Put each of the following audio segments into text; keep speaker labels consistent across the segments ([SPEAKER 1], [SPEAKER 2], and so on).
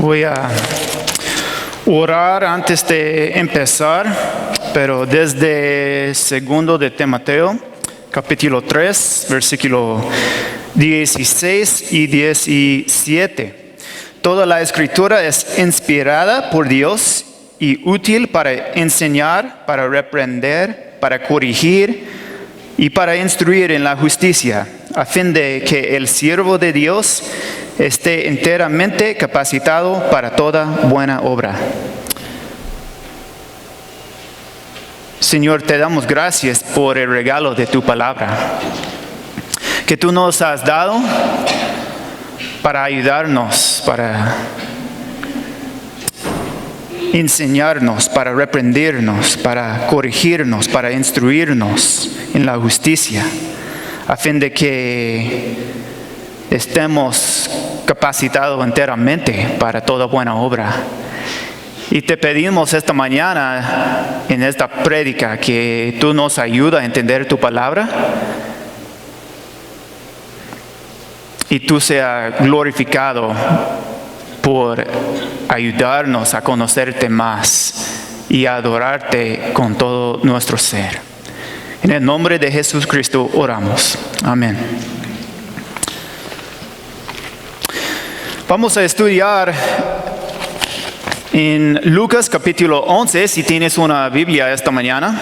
[SPEAKER 1] Voy a orar antes de empezar, pero desde 2 de Timoteo, capítulo 3, versículo 16 y 17. Toda la escritura es inspirada por Dios y útil para enseñar, para reprender, para corregir y para instruir en la justicia, a fin de que el siervo de Dios esté enteramente capacitado para toda buena obra. Señor, te damos gracias por el regalo de tu palabra, que tú nos has dado para ayudarnos, para enseñarnos, para reprendernos, para corregirnos, para instruirnos en la justicia, a fin de que estemos capacitados enteramente para toda buena obra. Y te pedimos esta mañana en esta prédica que tú nos ayudes a entender tu palabra y tú seas glorificado por ayudarnos a conocerte más y a adorarte con todo nuestro ser. En el nombre de Jesús Cristo oramos. Amén. Vamos a estudiar en Lucas capítulo 11, si tienes una Biblia esta mañana.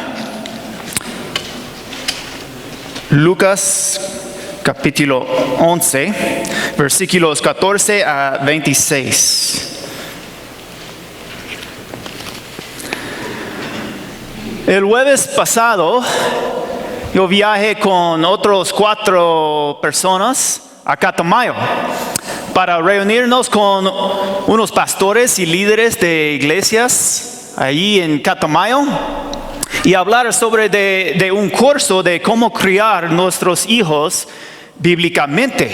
[SPEAKER 1] Lucas capítulo 11, versículos 14 a 26. El jueves pasado yo viajé con otros 4 personas a Catamayo para reunirnos con unos pastores y líderes de iglesias allí en Catamayo y hablar sobre de un curso de cómo criar nuestros hijos bíblicamente.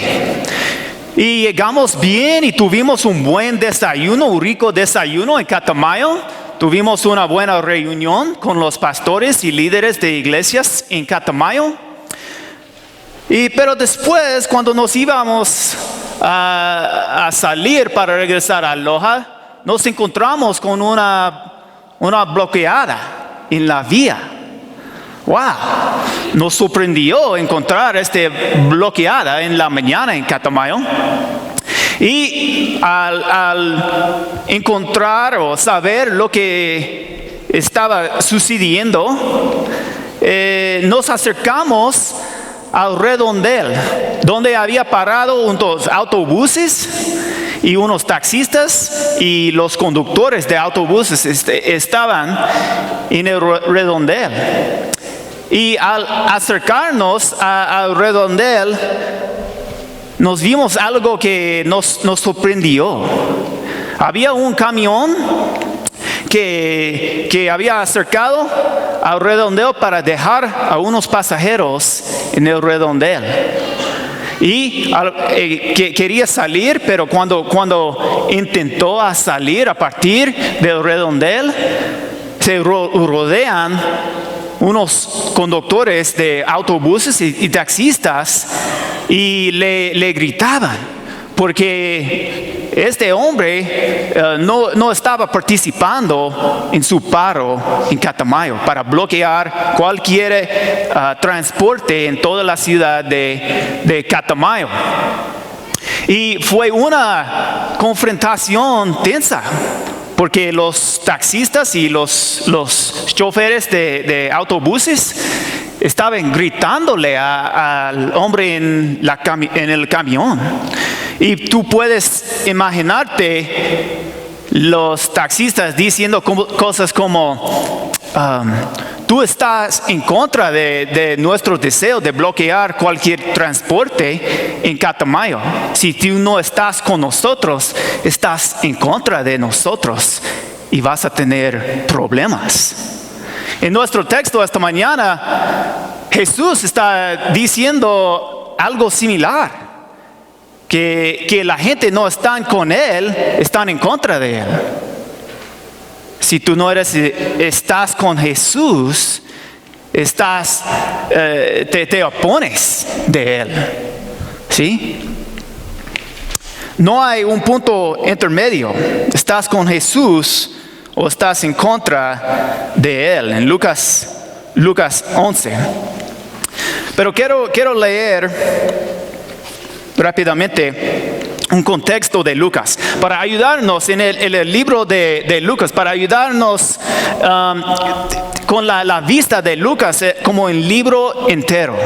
[SPEAKER 1] Y llegamos bien y tuvimos un buen desayuno, un rico desayuno en Catamayo. Tuvimos una buena reunión con los pastores y líderes de iglesias en Catamayo. Pero después, cuando nos íbamos a salir para regresar a Loja, nos encontramos con una bloqueada en la vía. ¡Wow! Nos sorprendió encontrar esta bloqueada en la mañana en Catamayo. Y al encontrar o saber lo que estaba sucediendo, nos acercamos al redondel, donde había parado unos autobuses y unos taxistas, y los conductores de autobuses estaban en el redondel. Y al acercarnos al redondel, nos vimos algo que nos sorprendió. Había un camión que había acercado al redondel para dejar a unos pasajeros en el redondel. Y que quería salir, pero cuando intentó salir a partir del redondel, se rodean unos conductores de autobuses y taxistas y le gritaban, porque este hombre no estaba participando en su paro en Catamayo para bloquear cualquier transporte en toda la ciudad de Catamayo. Y fue una confrontación tensa, porque los taxistas y los choferes de autobuses estaban gritándole al hombre en el camión. Y tú puedes imaginarte los taxistas diciendo cosas como: tú estás en contra de nuestro deseo de bloquear cualquier transporte en Catamayo. Si tú no estás con nosotros, estás en contra de nosotros y vas a tener problemas. En nuestro texto esta mañana, Jesús está diciendo algo similar. Que la gente no está con Él, están en contra de Él. Si tú no estás con Jesús, te opones de Él. ¿Sí? No hay un punto intermedio. ¿Estás con Jesús o estás en contra de Él? En Lucas 11. Pero quiero leer rápidamente un contexto de Lucas para ayudarnos en el libro de Lucas, para ayudarnos con la vista de Lucas como el libro entero.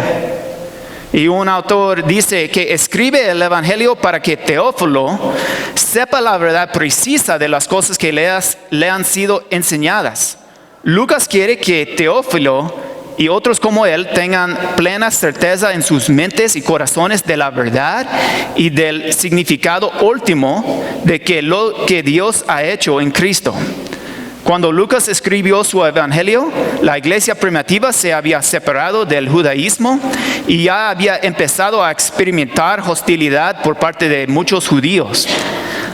[SPEAKER 1] Y un autor dice que escribe el Evangelio para que Teófilo sepa la verdad precisa de las cosas que le han sido enseñadas. Lucas quiere que Teófilo y otros como él tengan plena certeza en sus mentes y corazones de la verdad y del significado último de que lo que Dios ha hecho en Cristo. Cuando Lucas escribió su evangelio, la iglesia primitiva se había separado del judaísmo y ya había empezado a experimentar hostilidad por parte de muchos judíos.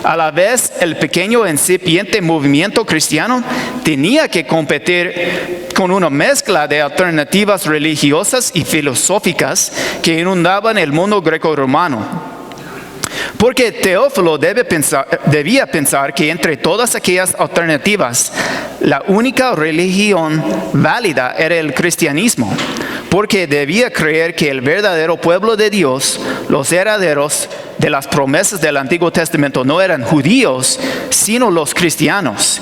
[SPEAKER 1] A la vez, el pequeño incipiente movimiento cristiano tenía que competir con una mezcla de alternativas religiosas y filosóficas que inundaban el mundo greco-romano. Porque Teófilo debía pensar que entre todas aquellas alternativas, la única religión válida era el cristianismo, porque debía creer que el verdadero pueblo de Dios, los herederos de las promesas del Antiguo Testamento, no eran judíos, sino los cristianos.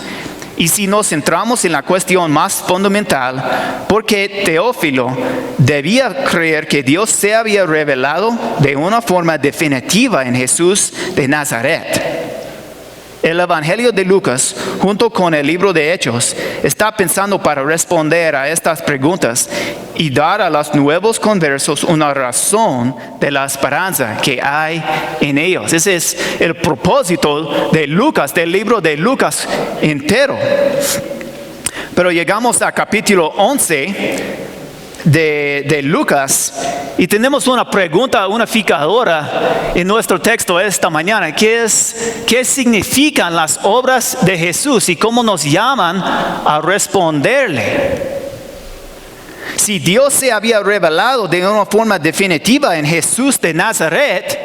[SPEAKER 1] Y si nos centramos en la cuestión más fundamental, porque Teófilo debía creer que Dios se había revelado de una forma definitiva en Jesús de Nazaret. El Evangelio de Lucas, junto con el libro de Hechos, está pensando para responder a estas preguntas y dar a los nuevos conversos una razón de la esperanza que hay en ellos. Ese es el propósito de Lucas, del libro de Lucas entero. Pero llegamos a capítulo 11 de Lucas y tenemos una pregunta unificadora en nuestro texto esta mañana. ¿Qué significan las obras de Jesús y cómo nos llaman a responderle? Si Dios se había revelado de una forma definitiva en Jesús de Nazaret,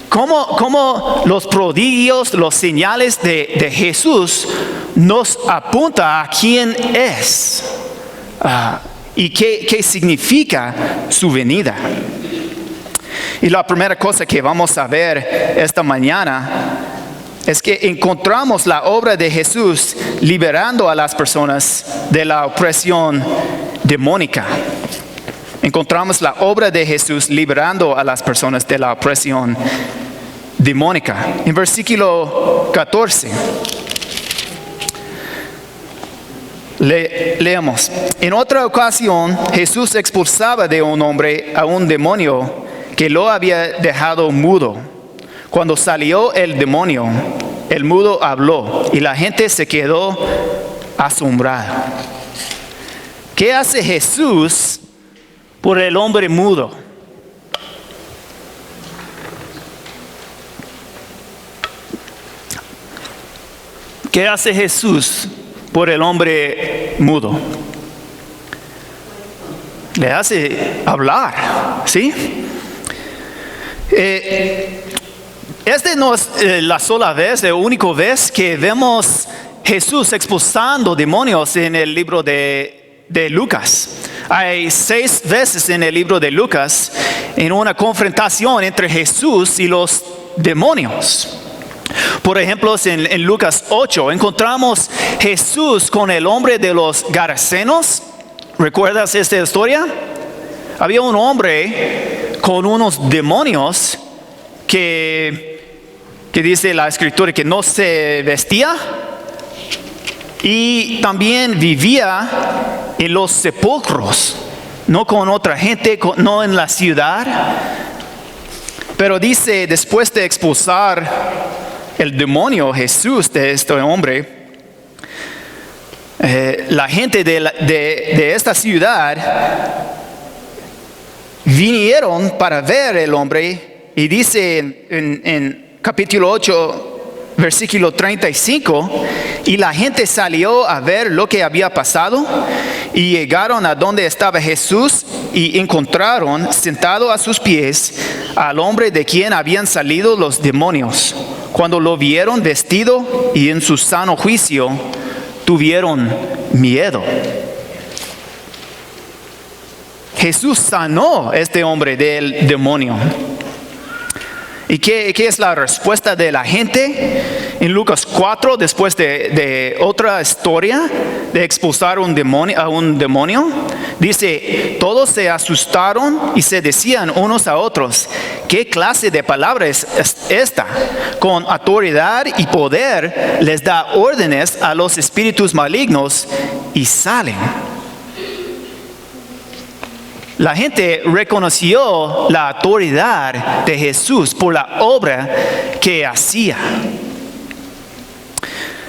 [SPEAKER 1] ¿cómo los prodigios, los señales de Jesús nos apunta a quién es? ¿Y qué significa su venida? Y la primera cosa que vamos a ver esta mañana es que encontramos la obra de Jesús liberando a las personas de la opresión demónica. Encontramos la obra de Jesús liberando a las personas de la opresión demónica. En versículo 14. Leemos. En otra ocasión, Jesús expulsaba de un hombre a un demonio que lo había dejado mudo. Cuando salió el demonio, el mudo habló y la gente se quedó asombrada. ¿Qué hace Jesús por el hombre mudo? ¿Qué hace Jesús por el hombre mudo? Le hace hablar, ¿sí? Esta no es la sola vez, la única vez que vemos Jesús expulsando demonios en el libro de Lucas. Hay 6 veces en el libro de Lucas en una confrontación entre Jesús y los demonios. Por ejemplo, en Lucas 8 encontramos Jesús con el hombre de los Garasenos. ¿Recuerdas esta historia? Había un hombre con unos demonios que dice la escritura que no se vestía y también vivía en los sepulcros, no con otra gente, no en la ciudad. Pero dice, después de expulsar el demonio Jesús de este hombre, la gente de esta ciudad vinieron para ver el hombre, y dice en capítulo 8, versículo 35, y la gente salió a ver lo que había pasado, y llegaron a donde estaba Jesús, y encontraron sentado a sus pies al hombre de quien habían salido los demonios. Cuando lo vieron vestido y en su sano juicio, tuvieron miedo. Jesús sanó a este hombre del demonio. ¿Y qué es la respuesta de la gente? En Lucas 4, después de otra historia de expulsar a un demonio, dice, todos se asustaron y se decían unos a otros, ¿qué clase de palabra es esta? Con autoridad y poder les da órdenes a los espíritus malignos y salen. La gente reconoció la autoridad de Jesús por la obra que hacía.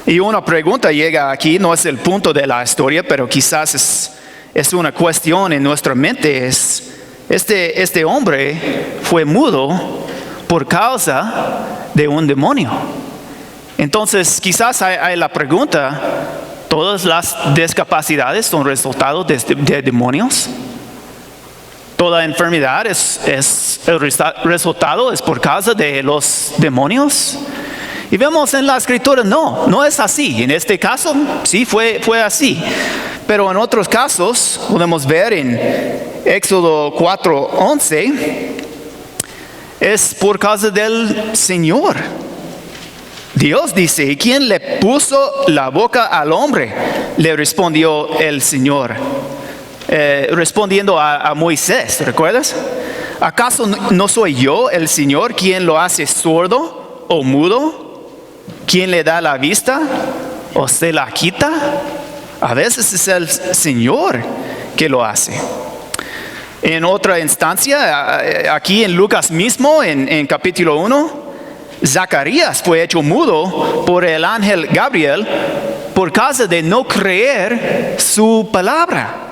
[SPEAKER 1] Y una pregunta llega aquí, no es el punto de la historia, pero quizás es una cuestión en nuestra mente. Este hombre fue mudo por causa de un demonio. Entonces quizás hay la pregunta, ¿todas las discapacidades son resultado de demonios? ¿Toda enfermedad el resultado es por causa de los demonios? Y vemos en la escritura, no es así. En este caso, sí fue así. Pero en otros casos, podemos ver en Éxodo 4:11, es por causa del Señor. Dios dice, ¿quién le puso la boca al hombre? Le respondió el Señor. Respondiendo a Moisés, ¿recuerdas? ¿Acaso no soy yo el Señor quien lo hace sordo o mudo? ¿Quién le da la vista o se la quita? A veces es el Señor que lo hace. En otra instancia, aquí en Lucas mismo, en capítulo 1, Zacarías fue hecho mudo por el ángel Gabriel por causa de no creer su palabra.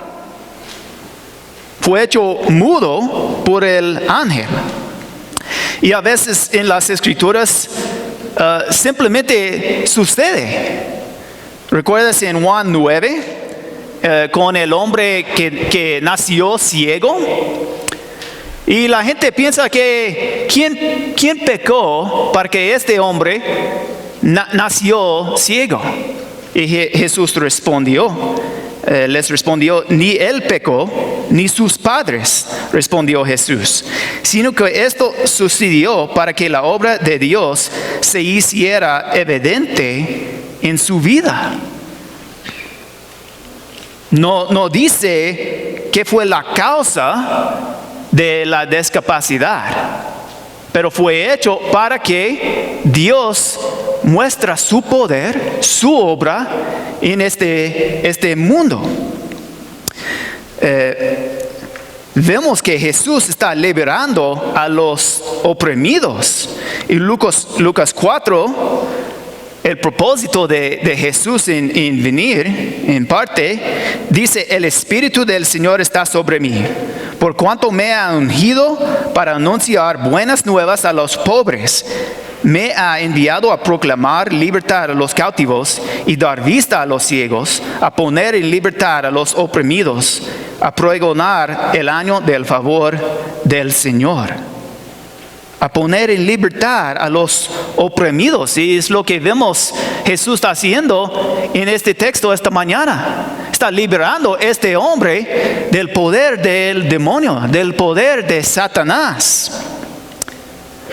[SPEAKER 1] Fue hecho mudo por el ángel. Y a veces en las escrituras simplemente sucede. ¿Recuerdas en Juan 9 con el hombre que nació ciego? Y la gente piensa que ¿quién pecó para que este hombre nació ciego? Y Jesús les respondió, ni él pecó, ni sus padres, respondió Jesús, sino que esto sucedió para que la obra de Dios se hiciera evidente en su vida. No dice qué fue la causa de la discapacidad, pero fue hecho para que Dios muestra su poder, su obra en este mundo. Vemos que Jesús está liberando a los oprimidos. Y Lucas 4, el propósito de Jesús en venir, en parte, dice, el Espíritu del Señor está sobre mí, por cuanto me ha ungido para anunciar buenas nuevas a los pobres. Me ha enviado a proclamar libertad a los cautivos y dar vista a los ciegos, a poner en libertad a los oprimidos, a pregonar el año del favor del Señor. A poner en libertad a los oprimidos. Y es lo que vemos Jesús está haciendo en este texto esta mañana. Está liberando a este hombre del poder del demonio, del poder de Satanás.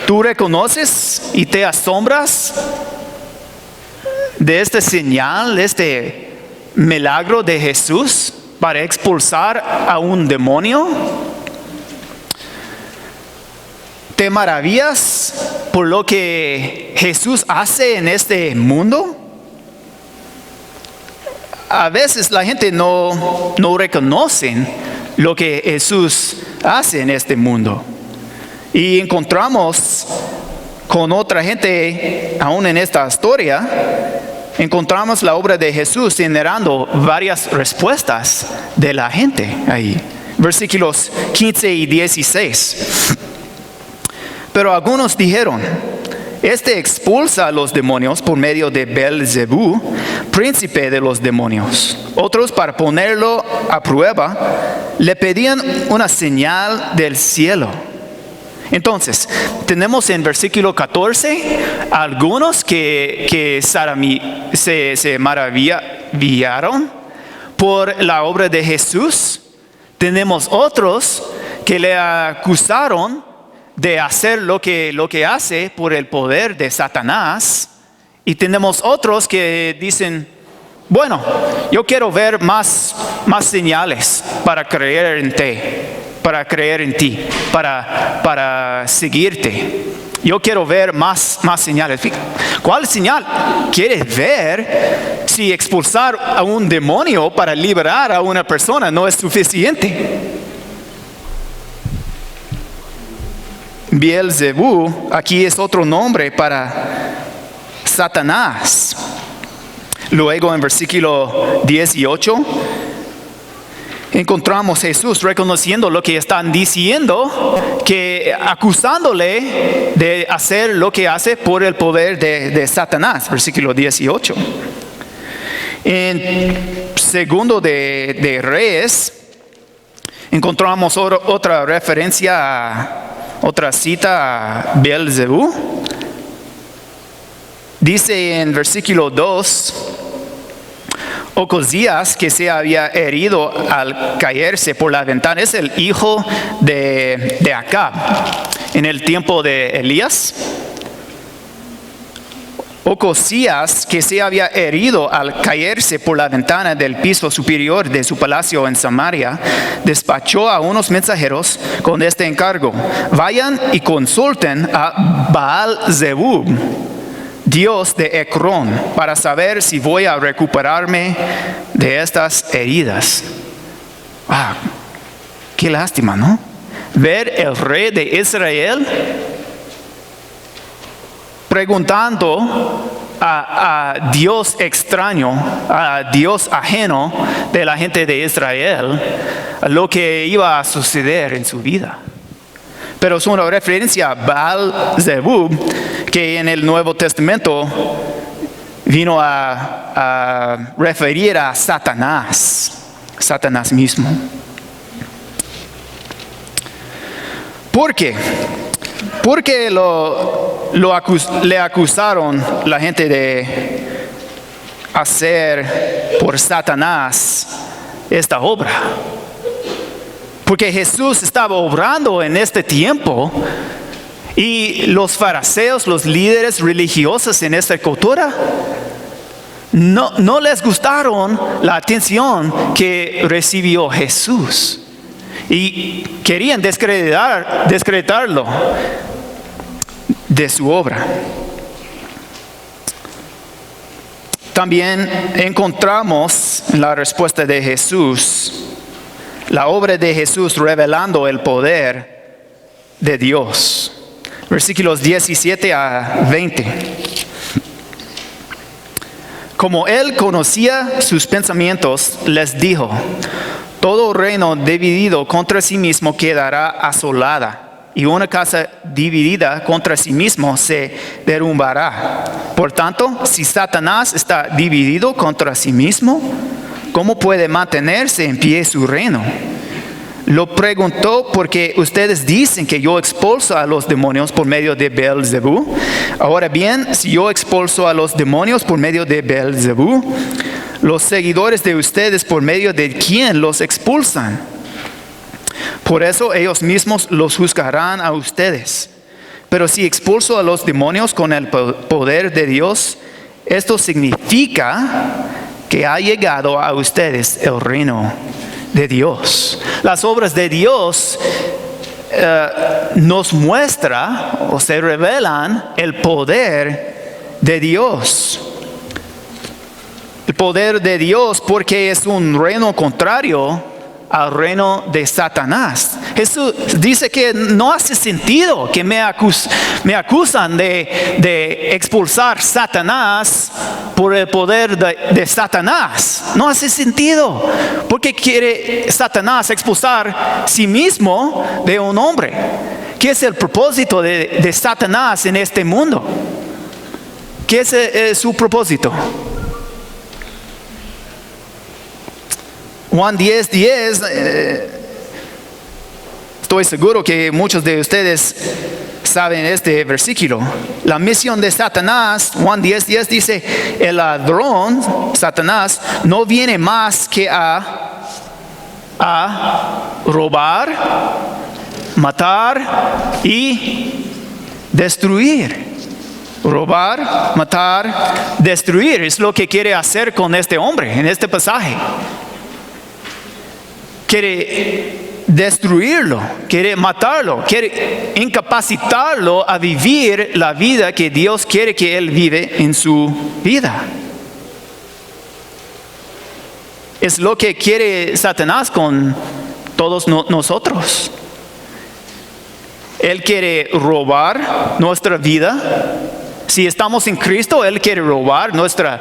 [SPEAKER 1] ¿Tú reconoces y te asombras de esta señal, de este milagro de Jesús para expulsar a un demonio? ¿Te maravillas por lo que Jesús hace en este mundo? A veces la gente no reconoce lo que Jesús hace en este mundo. Y encontramos con otra gente, aún en esta historia, encontramos la obra de Jesús generando varias respuestas de la gente ahí. Versículos 15 y 16. Pero algunos dijeron, este expulsa a los demonios por medio de Beelzebú, príncipe de los demonios. Otros, para ponerlo a prueba, le pedían una señal del cielo. Entonces, tenemos en versículo 14 algunos que se maravillaron por la obra de Jesús. Tenemos otros que le acusaron de hacer lo que hace por el poder de Satanás. Y tenemos otros que dicen, bueno, yo quiero ver más señales para creer en ti, para seguirte. Yo quiero ver más señales. ¿Cuál señal quieres ver si expulsar a un demonio para liberar a una persona no es suficiente? Beelzebú aquí es otro nombre para Satanás. Luego en versículo 18 encontramos a Jesús reconociendo lo que están diciendo, que acusándole de hacer lo que hace por el poder de Satanás. Versículo 18. En segundo de Reyes encontramos otra referencia, otra cita a Beelzebú. Dice en versículo 2, Ocosías, que se había herido al caerse por la ventana, es el hijo de Acab en el tiempo de Elías. Ocosías, que se había herido al caerse por la ventana del piso superior de su palacio en Samaria, despachó a unos mensajeros con este encargo: vayan y consulten a Baal-zebub, Dios de Ecrón, para saber si voy a recuperarme de estas heridas. Qué lástima, ¿no? Ver el rey de Israel preguntando a Dios extraño, a Dios ajeno de la gente de Israel, lo que iba a suceder en su vida. Pero es una referencia a Baal-zebub, que en el Nuevo Testamento vino a referir a Satanás mismo. ¿Por qué? Porque le acusaron la gente de hacer por Satanás esta obra. Porque Jesús estaba obrando en este tiempo y los fariseos, los líderes religiosos en esta cultura, no les gustaron la atención que recibió Jesús y querían descreditarlo de su obra. También encontramos en la respuesta de Jesús la obra de Jesús revelando el poder de Dios. Versículos 17 a 20. Como él conocía sus pensamientos, les dijo: todo reino dividido contra sí mismo quedará asolada, y una casa dividida contra sí mismo se derrumbará. Por tanto, si Satanás está dividido contra sí mismo, ¿cómo puede mantenerse en pie su reino? Lo preguntó porque ustedes dicen que yo expulso a los demonios por medio de Beelzebú. Ahora bien, si yo expulso a los demonios por medio de Beelzebú, los seguidores de ustedes, ¿por medio de quién los expulsan? Por eso ellos mismos los juzgarán a ustedes. Pero si expulso a los demonios con el poder de Dios, esto significa que ha llegado a ustedes el reino de Dios. Las obras de Dios nos muestran o se revelan el poder de Dios. El poder de Dios, porque es un reino contrario al reino de Satanás. Jesús dice que no hace sentido que me acusan de expulsar Satanás por el poder de Satanás. No hace sentido. ¿Por qué quiere Satanás expulsar sí mismo de un hombre? ¿Qué es el propósito de Satanás en este mundo? ¿Qué es su propósito? Juan 10:10, estoy estoy seguro que muchos de ustedes saben este versículo. La misión de Satanás, Juan 10:10 dice, el ladrón, Satanás, no viene más que a robar, matar y destruir. Robar, matar, destruir. Es lo que quiere hacer con este hombre en este pasaje. Quiere destruirlo, quiere matarlo, quiere incapacitarlo a vivir la vida que Dios quiere que él vive en su vida. Es lo que quiere Satanás con todos nosotros. Él quiere robar nuestra vida. Si estamos en Cristo, Él quiere robar nuestro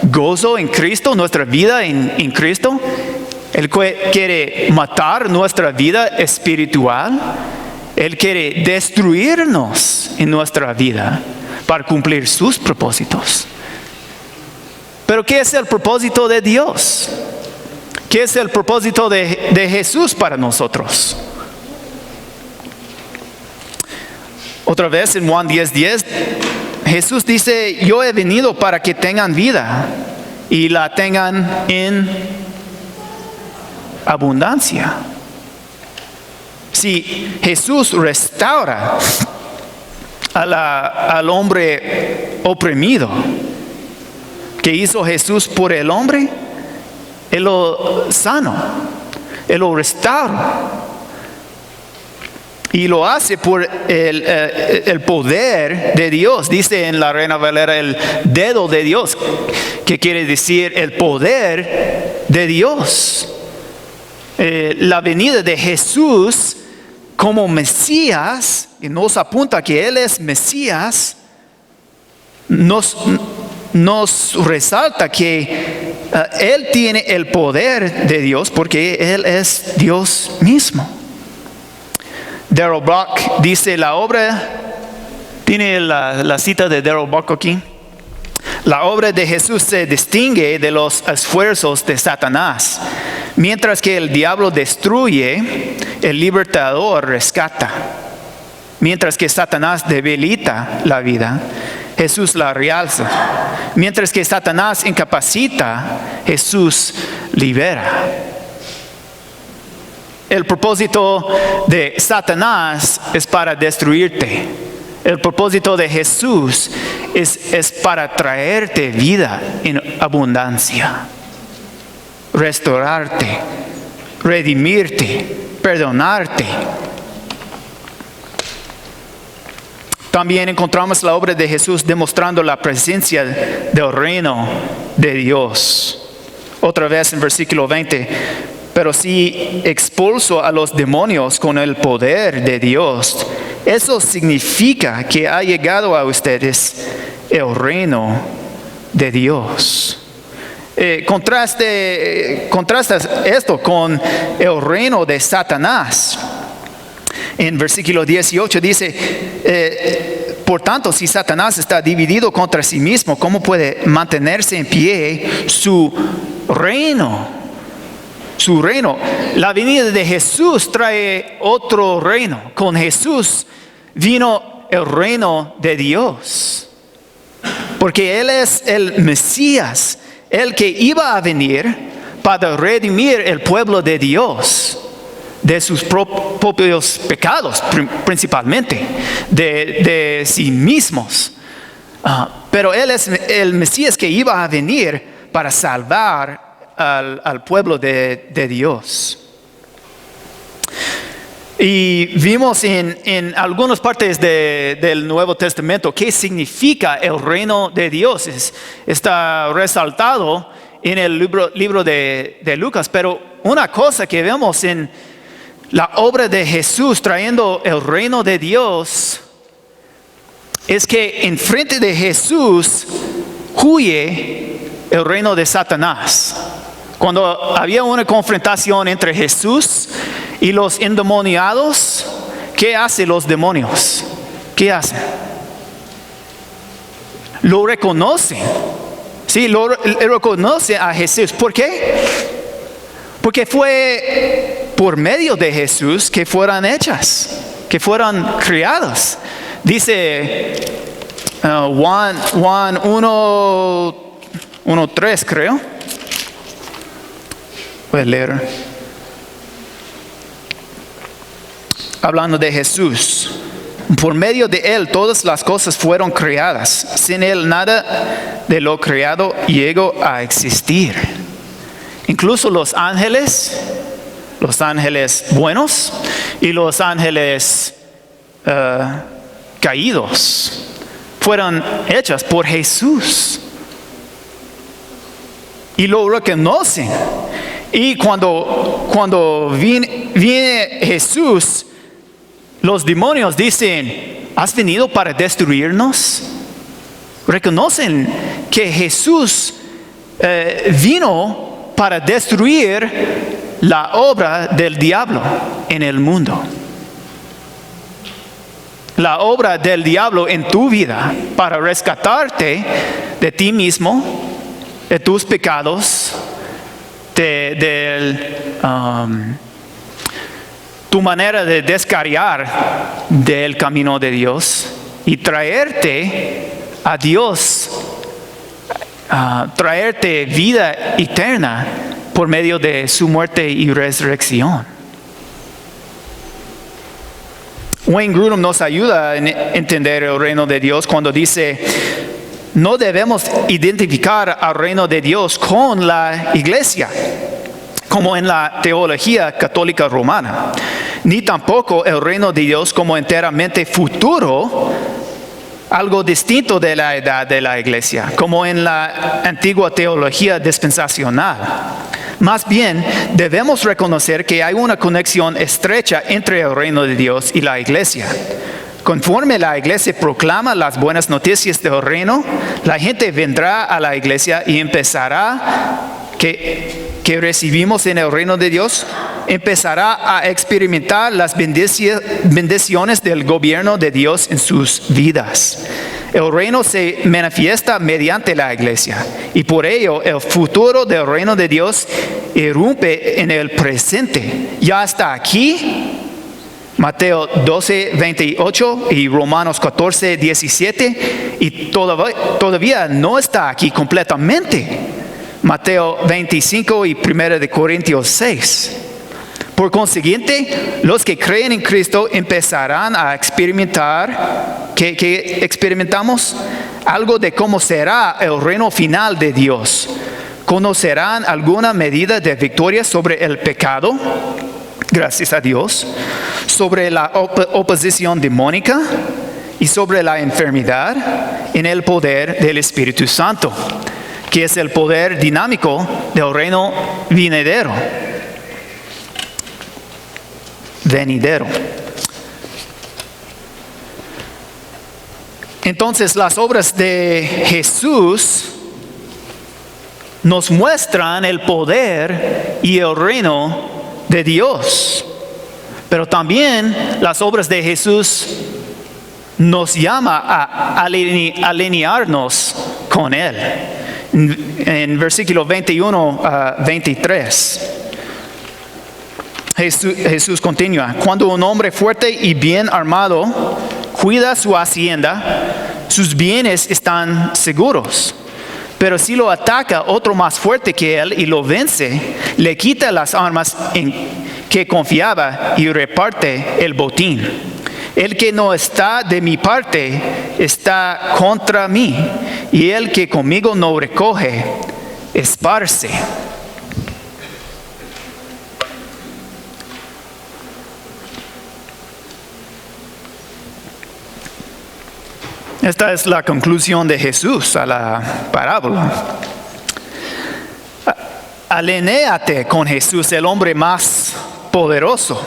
[SPEAKER 1] gozo en Cristo, nuestra vida en Cristo. Él quiere matar nuestra vida espiritual. Él quiere destruirnos en nuestra vida para cumplir sus propósitos. Pero ¿qué es el propósito de Dios? ¿Qué es el propósito de Jesús para nosotros? Otra vez en Juan 10:10, Jesús dice, yo he venido para que tengan vida y la tengan en abundancia. Si Jesús restaura al hombre oprimido, ¿qué hizo Jesús por el hombre? Él lo sanó, Él lo restaura. Y lo hace por el poder de Dios. Dice en la Reina Valera el dedo de Dios, que quiere decir el poder de Dios. La venida de Jesús como Mesías, y nos apunta que Él es Mesías, nos resalta que Él tiene el poder de Dios porque Él es Dios mismo. Darrell Bock dice la obra, tiene la cita de Darrell Bock aquí. La obra de Jesús se distingue de los esfuerzos de Satanás. Mientras que el diablo destruye, el libertador rescata. Mientras que Satanás debilita la vida, Jesús la realza. Mientras que Satanás incapacita, Jesús libera. El propósito de Satanás es para destruirte. El propósito de Jesús es para traerte vida en abundancia, restaurarte, redimirte, perdonarte. También encontramos la obra de Jesús demostrando la presencia del reino de Dios. Otra vez en versículo 20. Pero si expulso a los demonios con el poder de Dios, eso significa que ha llegado a ustedes el reino de Dios. Contrastas esto con el reino de Satanás. En versículo 18 dice, por tanto, si Satanás está dividido contra sí mismo, ¿cómo puede mantenerse en pie su reino? Su reino. La venida de Jesús trae otro reino. Con Jesús vino el reino de Dios. Porque Él es el Mesías, el que iba a venir para redimir el pueblo de Dios de sus propios pecados, principalmente, de sí mismos. Pero Él es el Mesías que iba a venir para salvar al pueblo de Dios. Y vimos en algunas partes del Nuevo Testamento qué significa el reino de Dios. Está resaltado en el libro de Lucas. Pero una cosa que vemos en la obra de Jesús trayendo el reino de Dios es que enfrente de Jesús huye el reino de Satanás. Cuando había una confrontación entre Jesús y los endemoniados, ¿qué hacen los demonios? ¿Qué hacen? Lo reconocen. Sí, lo reconocen a Jesús. ¿Por qué? Porque fue por medio de Jesús que fueran hechas, que fueran creadas. Dice Juan 1:3, creo. Voy a leer. Hablando de Jesús. Por medio de Él todas las cosas fueron creadas. Sin Él nada de lo creado llegó a existir. Incluso los ángeles buenos y los ángeles caídos fueron hechas por Jesús. Y lo reconocen. Y cuando viene Jesús, los demonios dicen, ¿has venido para destruirnos? Reconocen que Jesús vino para destruir la obra del diablo en el mundo. La obra del diablo en tu vida para rescatarte de ti mismo, de tus pecados, tu manera de descarriar del camino de Dios y traerte a Dios, traerte vida eterna por medio de su muerte y resurrección. Wayne Grudem nos ayuda a entender el reino de Dios cuando dice, no debemos identificar al reino de Dios con la iglesia, como en la teología católica romana, ni tampoco el reino de Dios como enteramente futuro, algo distinto de la edad de la iglesia, como en la antigua teología dispensacional. Más bien, debemos reconocer que hay una conexión estrecha entre el reino de Dios y la iglesia. Conforme la iglesia proclama las buenas noticias del reino, la gente vendrá a la iglesia y empezará que recibimos en el reino de Dios, empezará a experimentar las bendiciones del gobierno de Dios en sus vidas. El reino se manifiesta mediante la iglesia y por ello el futuro del reino de Dios irrumpe en el presente. Ya está aquí. Mateo 12:28 y Romanos 14:17 y todavía no está aquí completamente. Mateo 25 y 1 Corintios 6. Por consiguiente, los que creen en Cristo empezarán a experimentar, ¿qué experimentamos? Algo de cómo será el reino final de Dios. Conocerán alguna medida de victoria sobre el pecado, gracias a Dios, sobre la oposición demónica y sobre la enfermedad en el poder del Espíritu Santo, que es el poder dinámico del reino venidero. Entonces las obras de Jesús nos muestran el poder y el reino de Dios, pero también las obras de Jesús nos llama a alinearnos con Él. En versículo 21 a 23. Jesús continúa, cuando un hombre fuerte y bien armado cuida su hacienda, sus bienes están seguros. Pero si lo ataca otro más fuerte que él y lo vence, le quita las armas en que confiaba y reparte el botín. El que no está de mi parte está contra mí, y el que conmigo no recoge, esparce. Esta es la conclusión de Jesús a la parábola. Alinéate con Jesús, el hombre más poderoso.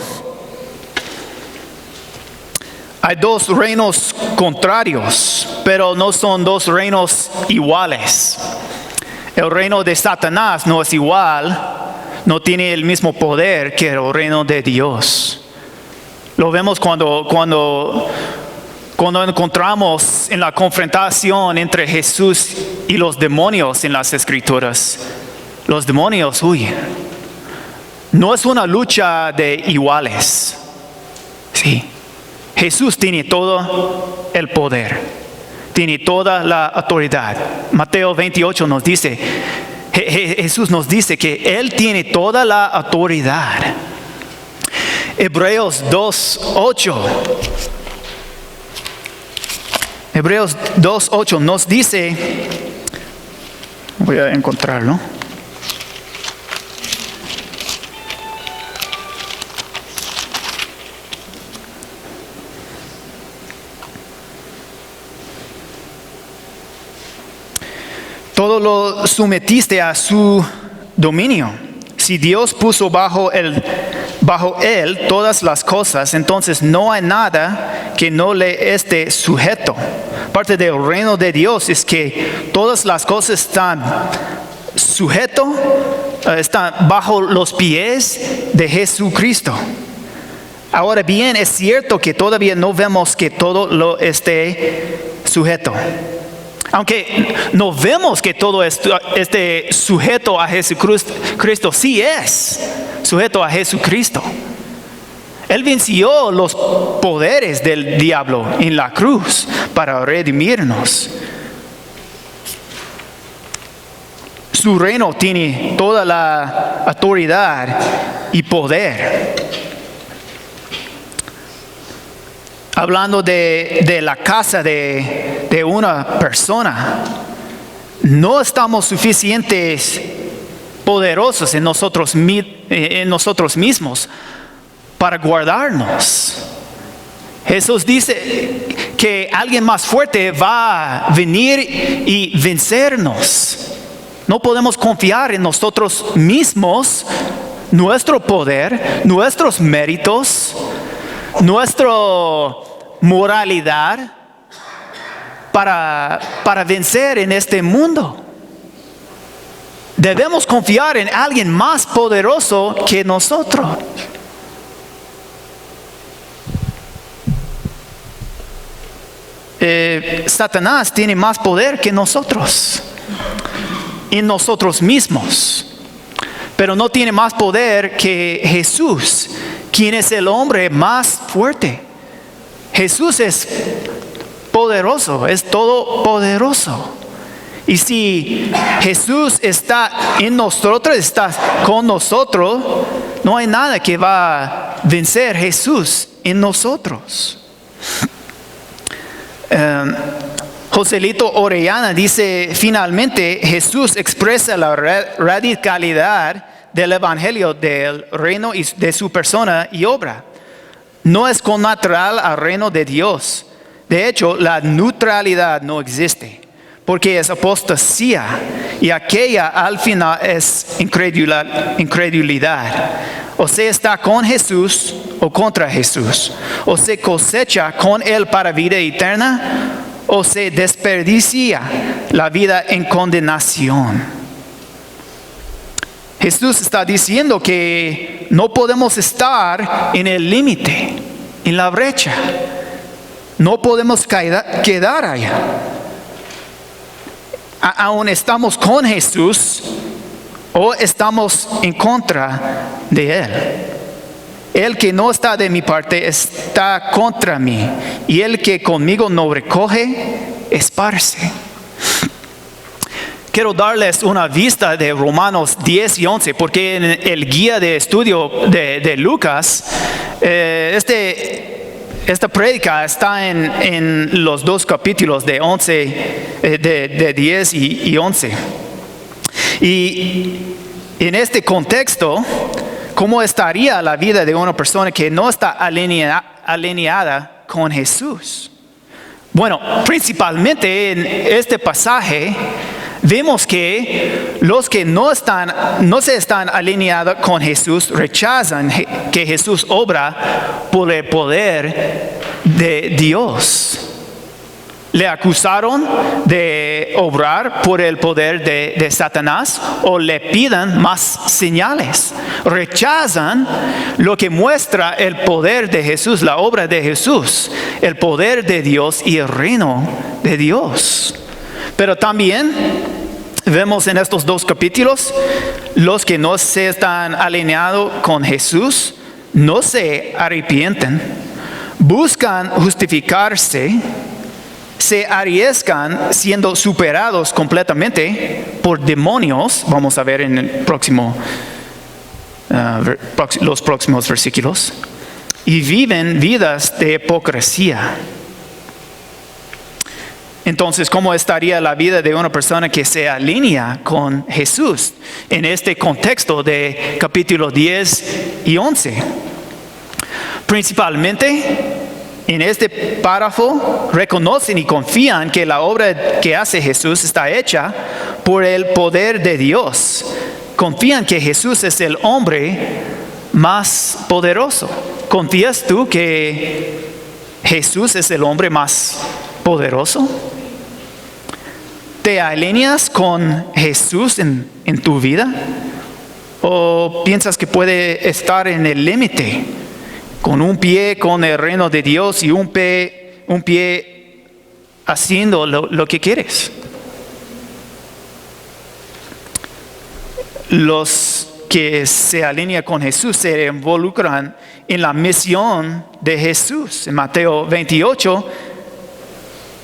[SPEAKER 1] Hay dos reinos contrarios, pero no son dos reinos iguales. El reino de Satanás no es igual, no tiene el mismo poder que el reino de Dios. Lo vemos cuando encontramos en la confrontación entre Jesús y los demonios en las Escrituras. Los demonios huyen. No es una lucha de iguales. Sí. Jesús tiene todo el poder. Tiene toda la autoridad. Mateo 28 nos dice, Jesús nos dice que Él tiene toda la autoridad. Hebreos 2:8. Hebreos 2:8 nos dice, voy a encontrarlo. Todo lo sometiste a su dominio. Si Dios puso bajo él todas las cosas, entonces no hay nada que no le esté sujeto. Parte del reino de Dios es que todas las cosas están están bajo los pies de Jesucristo. Ahora bien, es cierto que todavía no vemos que todo lo esté sujeto. Aunque no vemos que todo esto esté sujeto a Jesucristo, sí es sujeto a Jesucristo. Él venció los poderes del diablo en la cruz para redimirnos. Su reino tiene toda la autoridad y poder. Hablando de la casa de una persona, no estamos suficientes poderosos en nosotros mismos para guardarnos. Jesús dice que alguien más fuerte va a venir y vencernos. No podemos confiar en nosotros mismos, nuestro poder, nuestros méritos, nuestra moralidad para vencer en este mundo. Debemos confiar en alguien más poderoso que nosotros. Satanás tiene más poder que nosotros en nosotros mismos, pero no tiene más poder que Jesús, quien es el hombre más fuerte. Jesús es poderoso, es todopoderoso. Y si Jesús está en nosotros, está con nosotros, no hay nada que va a vencer Jesús en nosotros. Joselito Orellana dice, finalmente Jesús expresa la radicalidad del evangelio del reino y de su persona y obra. No es connatural al reino de Dios. De hecho, la neutralidad no existe, porque es apostasía, y aquella al final es incredulidad. O se está con Jesús o contra Jesús. O se cosecha con Él para vida eterna, o se desperdicia la vida en condenación. Jesús está diciendo que no podemos estar en el límite, en la brecha. No podemos quedar allá. Aún estamos con Jesús o estamos en contra de Él. El que no está de mi parte está contra mí, y el que conmigo no recoge, esparce. Quiero darles una vista de Romanos 10 y 11, porque en el guía de estudio de Lucas, esta prédica está en los dos capítulos de 10 y 11. Y en este contexto, ¿cómo estaría la vida de una persona que no está alineada con Jesús? Bueno, principalmente en este pasaje vemos que los que no se están alineados con Jesús rechazan que Jesús obra por el poder de Dios. Le acusaron de obrar por el poder de Satanás, o le piden más señales. Rechazan lo que muestra el poder de Jesús, la obra de Jesús, el poder de Dios y el reino de Dios. Pero también Vemos en estos dos capítulos, los que no se están alineados con Jesús, no se arrepienten, buscan justificarse, se arriesgan siendo superados completamente por demonios, vamos a ver en el los próximos versículos, y viven vidas de hipocresía. Entonces, ¿cómo estaría la vida de una persona que se alinea con Jesús en este contexto de capítulo 10 y 11? Principalmente, en este párrafo, reconocen y confían que la obra que hace Jesús está hecha por el poder de Dios. Confían que Jesús es el hombre más poderoso. ¿Confías tú que Jesús es el hombre más poderoso? ¿Te alineas con Jesús en tu vida? ¿O piensas que puede estar en el límite? Con un pie con el reino de Dios y un pie haciendo lo que quieres. Los que se alinean con Jesús se involucran en la misión de Jesús. En Mateo 28,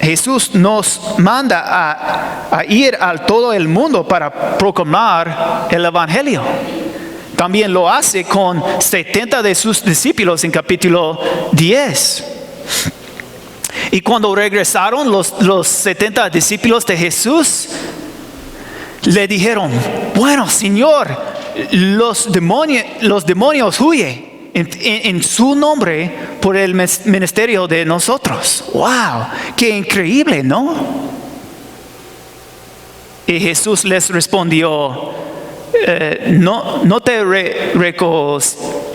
[SPEAKER 1] Jesús nos manda a ir a todo el mundo para proclamar el Evangelio. También lo hace con 70 de sus discípulos en capítulo 10. Y cuando regresaron los 70 discípulos de Jesús, le dijeron: bueno, Señor, los demonios huyen en su nombre por el ministerio de nosotros. ¡Wow! ¡Qué increíble!, ¿no? Y Jesús les respondió: ¿no te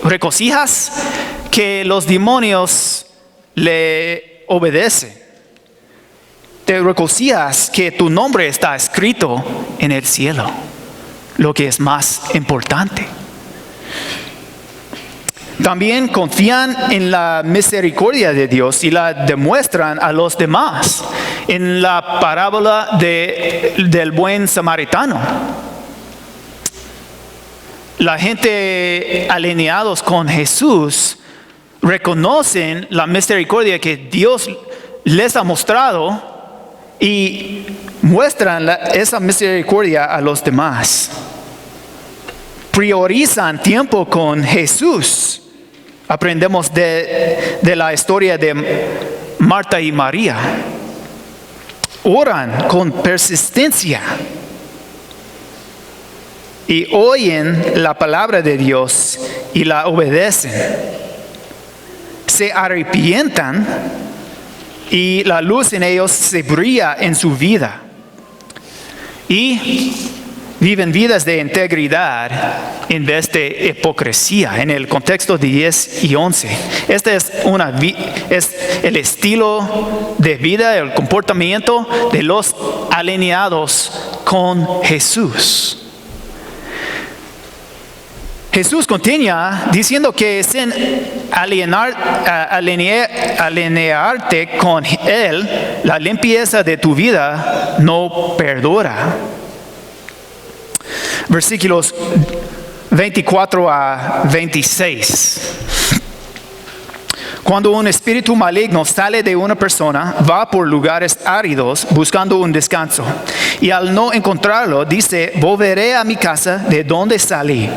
[SPEAKER 1] regocijas que los demonios le obedecen? ¿Te regocijas que tu nombre está escrito en el cielo? Lo que es más importante. También confían en la misericordia de Dios y la demuestran a los demás. En la parábola del buen samaritano, la gente alineados con Jesús reconocen la misericordia que Dios les ha mostrado y muestran esa misericordia a los demás. Priorizan tiempo con Jesús. Aprendemos de la historia de Marta y María. Oran con persistencia y oyen la palabra de Dios y la obedecen. Se arrepientan y la luz en ellos se brilla en su vida. Y viven vidas de integridad en vez de hipocresía. En el contexto de 10 y 11. Este es el estilo de vida, el comportamiento de los alineados con Jesús. Jesús continúa diciendo que sin alinearte con Él, la limpieza de tu vida no perdura. Versículos 24 a 26. Cuando un espíritu maligno sale de una persona, va por lugares áridos buscando un descanso. Y al no encontrarlo, dice: volveré a mi casa de donde salí.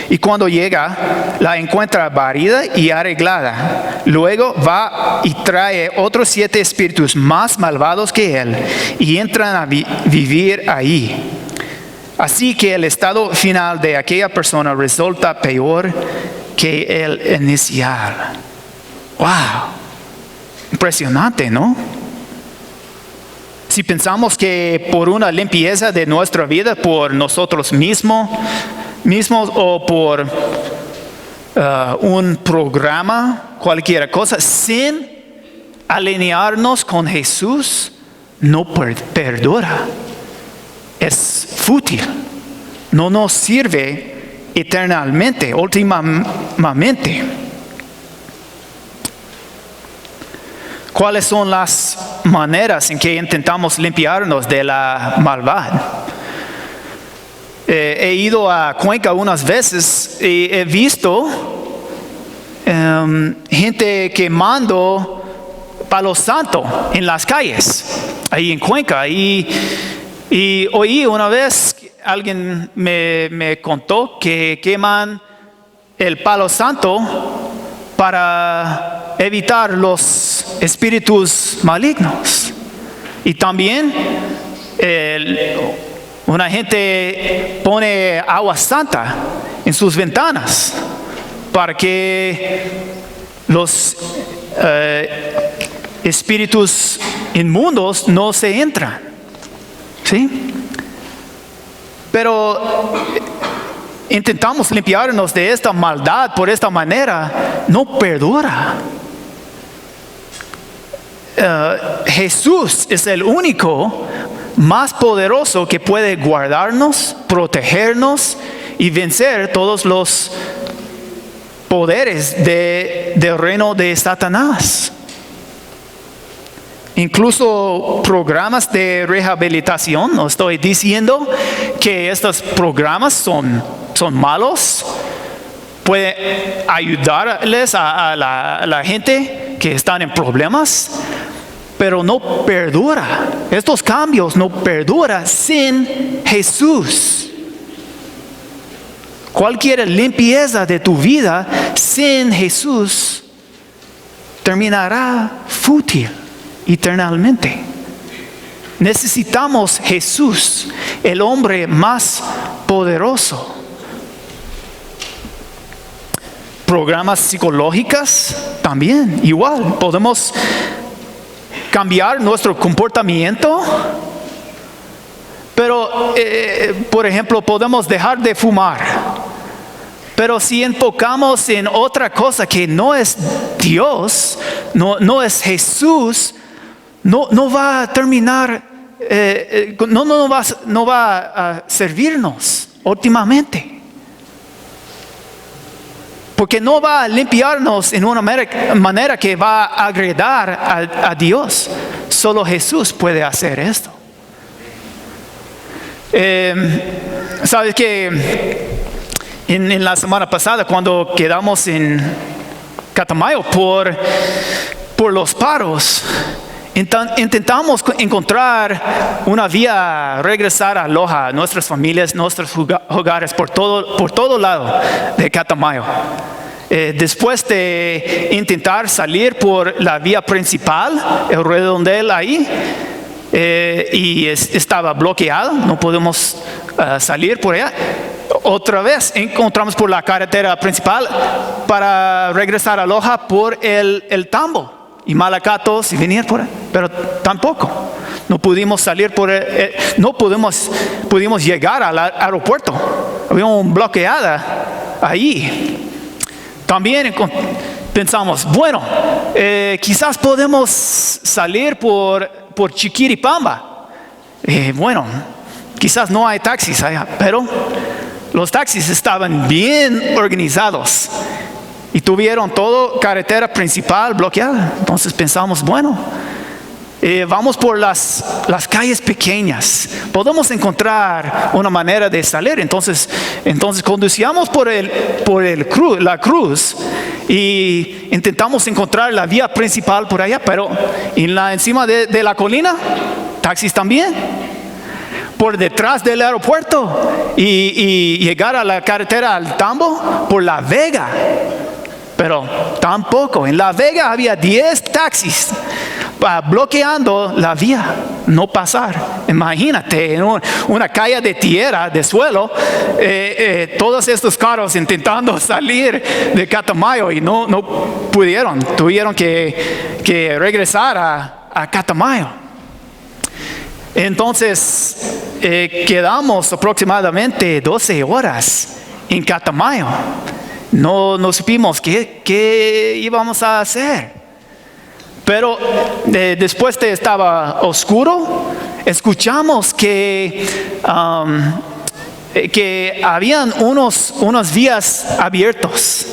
[SPEAKER 1] Y cuando llega, la encuentra barrida y arreglada. Luego va y trae otros 7 espíritus más malvados que él y entran a vivir ahí. Así que el estado final de aquella persona resulta peor que el inicial. ¡Wow! Impresionante, ¿no? Si pensamos que por una limpieza de nuestra vida, por nosotros mismos o por un programa, cualquier cosa, sin alinearnos con Jesús, no perdura. Es fútil. No nos sirve eternamente, últimamente. ¿Cuáles son las maneras en que intentamos limpiarnos de la maldad? he ido a Cuenca unas veces y he visto gente quemando palo santo en las calles, ahí en Cuenca. Y oí una vez, alguien me contó que queman el palo santo para evitar los espíritus malignos. Y también una gente pone agua santa en sus ventanas para que los espíritus inmundos no se entran. ¿Sí? Pero intentamos limpiarnos de esta maldad por esta manera, no perdura. Jesús es el único más poderoso que puede guardarnos, protegernos y vencer todos los poderes del reino de Satanás. Incluso programas de rehabilitación, no estoy diciendo que estos programas son malos, puede ayudarles a la gente que están en problemas, pero no perdura. Estos cambios no perduran sin Jesús. Cualquier limpieza de tu vida sin Jesús terminará fútil eternamente. Necesitamos Jesús, el hombre más poderoso. Programas psicológicos también, igual. Podemos cambiar nuestro comportamiento, pero, por ejemplo, podemos dejar de fumar. Pero si enfocamos en otra cosa que no es Dios, no es Jesús, no va a terminar, no va a servirnos últimamente. Porque no va a limpiarnos en una manera que va a agradar a Dios. Solo Jesús puede hacer esto. ¿Sabes qué? En la semana pasada, cuando quedamos en Catamayo por los paros, intentamos encontrar una vía, regresar a Loja, nuestras familias, nuestros hogares, por todo lado de Catamayo. Después de intentar salir por la vía principal, el redondel ahí, y estaba bloqueado, no podemos salir por allá. Otra vez encontramos por la carretera principal para regresar a Loja por el Tambo y Malacatos y venir por ahí, pero tampoco. No pudimos salir no pudimos llegar al aeropuerto. Había una bloqueada ahí. También pensamos, bueno, quizás podemos salir por Chiquiripamba. Bueno, quizás no hay taxis allá, pero los taxis estaban bien organizados y tuvieron toda carretera principal bloqueada. Entonces pensamos, bueno, vamos por las calles pequeñas, podemos encontrar una manera de salir. Entonces conducíamos por la cruz y intentamos encontrar la vía principal por allá, pero encima de la colina, taxis también. Por detrás del aeropuerto y llegar a la carretera al Tambo por La Vega. Pero tampoco. En La Vega había 10 taxis bloqueando la vía, no pasar. Imagínate, en una calle de tierra, de suelo, todos estos carros intentando salir de Catamayo y no pudieron. Tuvieron que regresar a Catamayo. Entonces quedamos aproximadamente 12 horas en Catamayo. No supimos qué íbamos a hacer. Pero después de estaba oscuro, escuchamos que habían unos vías abiertos.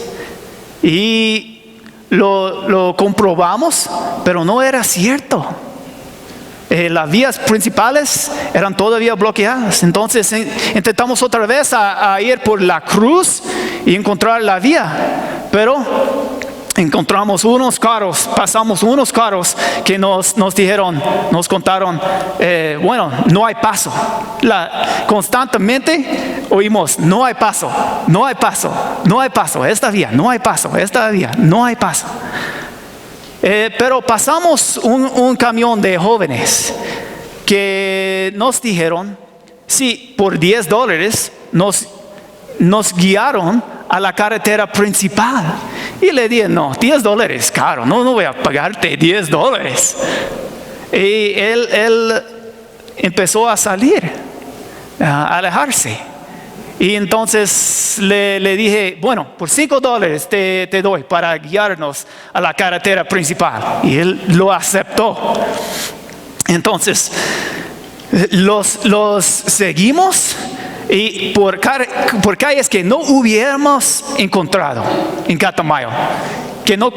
[SPEAKER 1] Y lo comprobamos, pero no era cierto. Las vías principales eran todavía bloqueadas. Entonces intentamos otra vez a ir por la cruz y encontrar la vía. Pero encontramos unos carros, pasamos unos carros que nos dijeron, nos contaron, bueno, no hay paso. Constantemente oímos, no hay paso, no hay paso, no hay paso, esta vía, no hay paso, esta vía, no hay paso. Pero pasamos un camión de jóvenes que nos dijeron, sí, por $10 nos guiaron a la carretera principal. Y le dije, no, $10 caro, no voy a pagarte $10. Y él empezó a salir, a alejarse. Y entonces le dije, bueno, por $5 te doy para guiarnos a la carretera principal. Y él lo aceptó. Entonces, los seguimos. Y por calles que no hubiéramos encontrado en Catamayo, que no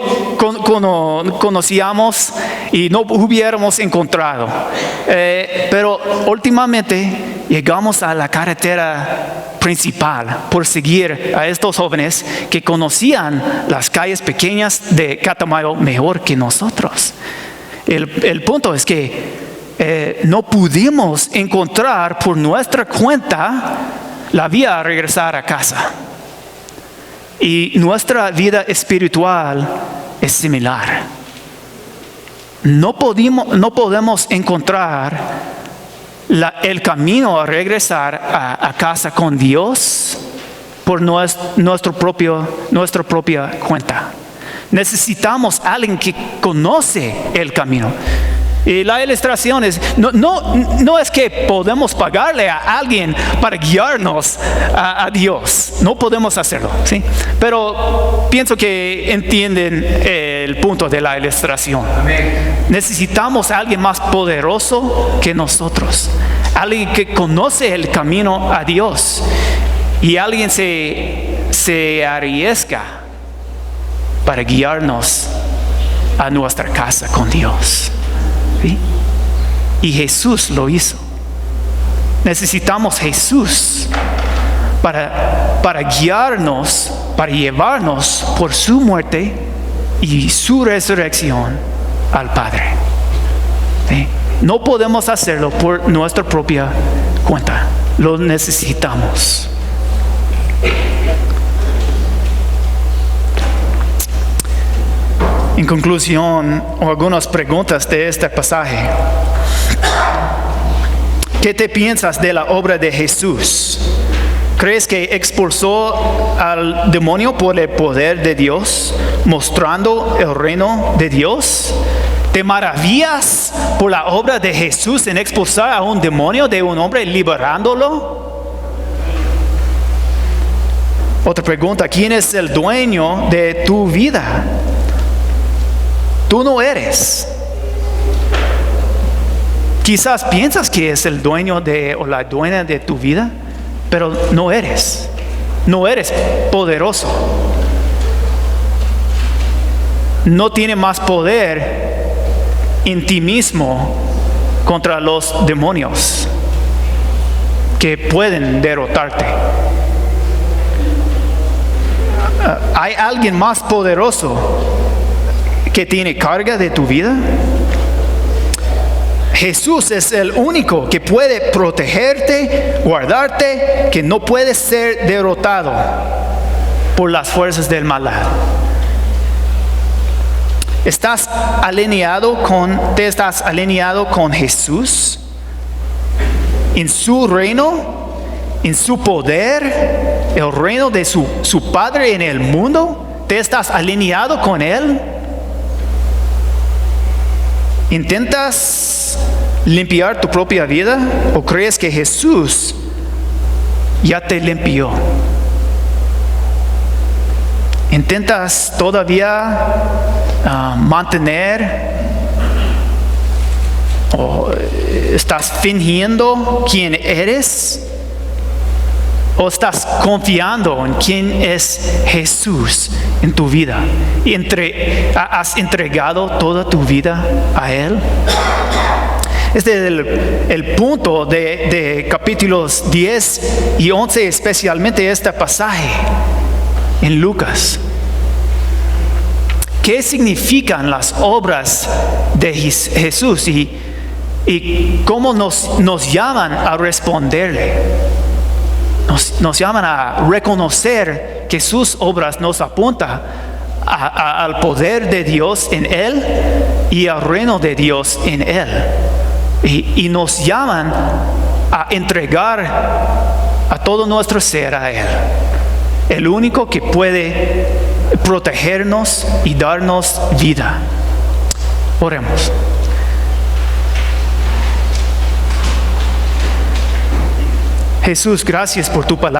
[SPEAKER 1] conocíamos y no hubiéramos encontrado. Pero últimamente llegamos a la carretera principal por seguir a estos jóvenes que conocían las calles pequeñas de Catamayo mejor que nosotros. El punto es que no pudimos encontrar por nuestra cuenta la vía a regresar a casa. Y nuestra vida espiritual es similar. No podemos encontrar el camino a regresar a casa con Dios por nuestra propia cuenta. Necesitamos a alguien que conoce el camino. Y la ilustración es, no es que podemos pagarle a alguien para guiarnos a Dios. No podemos hacerlo, ¿sí? Pero pienso que entienden el punto de la ilustración. Amén. Necesitamos a alguien más poderoso que nosotros. Alguien que conoce el camino a Dios. Y alguien se arriesga para guiarnos a nuestra casa con Dios. ¿Sí? Y Jesús lo hizo. Necesitamos Jesús para guiarnos, para llevarnos por su muerte y su resurrección al Padre. ¿Sí? No podemos hacerlo por nuestra propia cuenta. Lo necesitamos. En conclusión, algunas preguntas de este pasaje. ¿Qué te piensas de la obra de Jesús? ¿Crees que expulsó al demonio por el poder de Dios, mostrando el reino de Dios? ¿Te maravillas por la obra de Jesús en expulsar a un demonio de un hombre, liberándolo? Otra pregunta, ¿quién es el dueño de tu vida? Tú no eres. Quizás piensas que es el dueño o la dueña de tu vida, pero no eres. No eres poderoso. No tiene más poder en ti mismo contra los demonios que pueden derrotarte. ¿Hay alguien más poderoso que tiene carga de tu vida? Jesús es el único que puede protegerte, guardarte, que no puede ser derrotado por las fuerzas del maldad. ¿Te estás alineado con Jesús en su reino, en su poder, el reino de su Padre en el mundo? ¿Te estás alineado con Él? ¿Intentas limpiar tu propia vida o crees que Jesús ya te limpió? ¿Intentas todavía mantener o estás fingiendo quién eres? ¿O estás confiando en quién es Jesús en tu vida? ¿Has entregado toda tu vida a Él? Este es el punto de capítulos 10 y 11, especialmente este pasaje en Lucas. ¿Qué significan las obras de Jesús y cómo nos llaman a responderle? Nos llaman a reconocer que sus obras nos apuntan al poder de Dios en Él y al reino de Dios en Él. Y nos llaman a entregar a todo nuestro ser a Él, el único que puede protegernos y darnos vida. Oremos. Jesús, gracias por tu palabra.